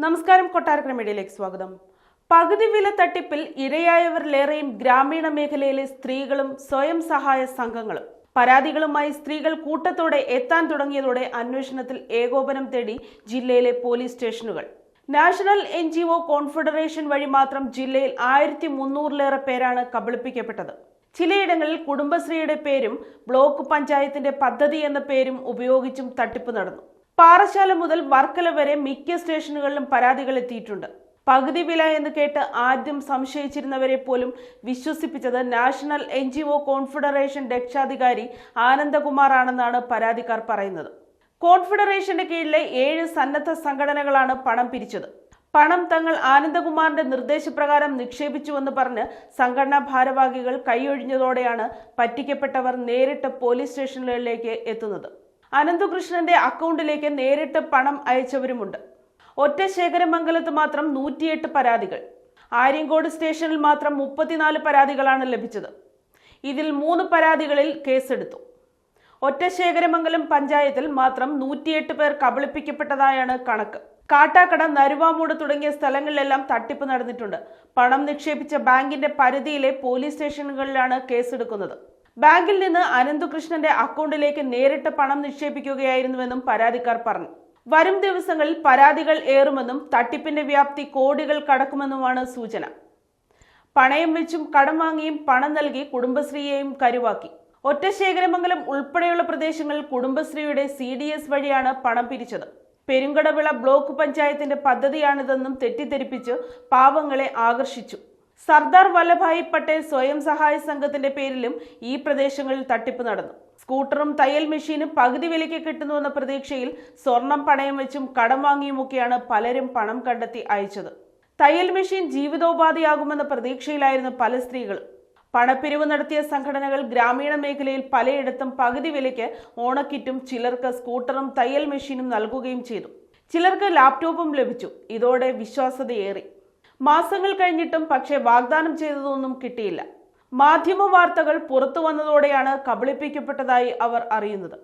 നമസ്കാരം. കൊട്ടാരക്കര മീഡിയയിലേക്ക് സ്വാഗതം. പകുതി വില തട്ടിപ്പിൽ ഇരയായവരിലേറെയും ഗ്രാമീണ മേഖലയിലെ സ്ത്രീകളും സ്വയം സഹായ സംഘങ്ങളും. പരാതികളുമായി സ്ത്രീകൾ കൂട്ടത്തോടെ എത്താൻ തുടങ്ങിയതോടെ അന്വേഷണത്തിൽ ഏകോപനം തേടി ജില്ലയിലെ പോലീസ് സ്റ്റേഷനുകൾ. നാഷണൽ NGO കോൺഫെഡറേഷൻ വഴി മാത്രം ജില്ലയിൽ 1300-ലേറെ പേരാണ് കബളിപ്പിക്കപ്പെട്ടത്. ചിലയിടങ്ങളിൽ കുടുംബശ്രീയുടെ പേരും ബ്ലോക്ക് പഞ്ചായത്തിന്റെ പദ്ധതി എന്ന പേരും ഉപയോഗിച്ചും തട്ടിപ്പ് നടന്നു. പാറശാല മുതൽ വർക്കല വരെ മിക്ക സ്റ്റേഷനുകളിലും പരാതികൾ എത്തിയിട്ടുണ്ട്. പകുതി വില എന്ന് കേട്ട് ആദ്യം സംശയിച്ചിരുന്നവരെ പോലും വിശ്വസിപ്പിച്ചത് നാഷണൽ NGO കോൺഫെഡറേഷൻ രക്ഷാധികാരി ആനന്ദകുമാർ ആണെന്നാണ് പരാതിക്കാർ പറയുന്നത്. കോൺഫെഡറേഷന്റെ കീഴിലെ 7 സന്നദ്ധ സംഘടനകളാണ് പണം പിരിച്ചത്. പണം തങ്ങൾ ആനന്ദകുമാറിന്റെ നിർദ്ദേശപ്രകാരം നിക്ഷേപിച്ചുവെന്ന് പറഞ്ഞ് സംഘടനാ ഭാരവാഹികൾ കൈയൊഴിഞ്ഞതോടെയാണ് പറ്റിക്കപ്പെട്ടവർ നേരിട്ട് പോലീസ് സ്റ്റേഷനുകളിലേക്ക് എത്തുന്നത്. അനന്തകൃഷ്ണന്റെ അക്കൗണ്ടിലേക്ക് നേരിട്ട് പണം അയച്ചവരുമുണ്ട്. ഒറ്റശേഖരമംഗലത്ത് മാത്രം 108 പരാതികൾ. ആര്യങ്കോട് സ്റ്റേഷനിൽ മാത്രം 34 പരാതികളാണ് ലഭിച്ചത്. ഇതിൽ 3 പരാതികളിൽ കേസെടുത്തു. ഒറ്റശേഖരമംഗലം പഞ്ചായത്തിൽ മാത്രം 108 പേർ കബളിപ്പിക്കപ്പെട്ടതായാണ് കണക്ക്. കാട്ടാക്കട, നരുവാമൂട് തുടങ്ങിയ സ്ഥലങ്ങളിലെല്ലാം തട്ടിപ്പ് നടന്നിട്ടുണ്ട്. പണം നിക്ഷേപിച്ച ബാങ്കിന്റെ പരിധിയിലെ പോലീസ് സ്റ്റേഷനുകളിലാണ് കേസെടുക്കുന്നത്. ബാങ്കിൽ നിന്ന് അനന്തകൃഷ്ണന്റെ അക്കൗണ്ടിലേക്ക് നേരിട്ട് പണം നിക്ഷേപിക്കുകയായിരുന്നുവെന്നും പരാതിക്കാർ പറഞ്ഞു. വരും ദിവസങ്ങളിൽ പരാതികൾ ഏറുമെന്നും തട്ടിപ്പിന്റെ വ്യാപ്തി കോടികൾ കടക്കുമെന്നുമാണ് സൂചന. പണയം വെച്ചും കടം വാങ്ങിയും പണം നൽകി കുടുംബശ്രീയെയും കരുവാക്കി. ഒറ്റശേഖരമംഗലം ഉൾപ്പെടെയുള്ള പ്രദേശങ്ങളിൽ കുടുംബശ്രീയുടെ CDS വഴിയാണ് പണം പിരിച്ചത്. പെരുങ്കടവിള ബ്ലോക്ക് പഞ്ചായത്തിന്റെ പദ്ധതിയാണിതെന്നും തെറ്റിദ്ധരിപ്പിച്ച് പാവങ്ങളെ ആകർഷിച്ചു. സർദാർ വല്ലഭായ് പട്ടേൽ സ്വയം സഹായ സംഘത്തിന്റെ പേരിലും ഈ പ്രദേശങ്ങളിൽ തട്ടിപ്പ് നടന്നു. സ്കൂട്ടറും തയ്യൽ മെഷീനും പകുതി വിലയ്ക്ക് കിട്ടുന്നുവെന്ന പ്രതീക്ഷയിൽ സ്വർണം പണയം വെച്ചും കടം വാങ്ങിയുമൊക്കെയാണ് പലരും പണം കണ്ടെത്തി അയച്ചത്. തയ്യൽ മെഷീൻ ജീവിതോപാധിയാകുമെന്ന പ്രതീക്ഷയിലായിരുന്നു പല സ്ത്രീകളും. പണപ്പിരിവ് നടത്തിയ സംഘടനകൾ ഗ്രാമീണ മേഖലയിൽ പലയിടത്തും പകുതി വിലയ്ക്ക് ഓണക്കിറ്റും ചിലർക്ക് സ്കൂട്ടറും തയ്യൽ മെഷീനും നൽകുകയും ചെയ്തു. ചിലർക്ക് ലാപ്ടോപ്പും ലഭിച്ചു. ഇതോടെ വിശ്വാസ്യതയേറി. മാസങ്ങൾ കഴിഞ്ഞിട്ടും പക്ഷേ വാഗ്ദാനം ചെയ്തതൊന്നും കിട്ടിയില്ല. മാധ്യമ വാർത്തകൾ പുറത്തു വന്നതോടെയാണ് കബളിപ്പിക്കപ്പെട്ടതായി അവർ അറിയുന്നത്.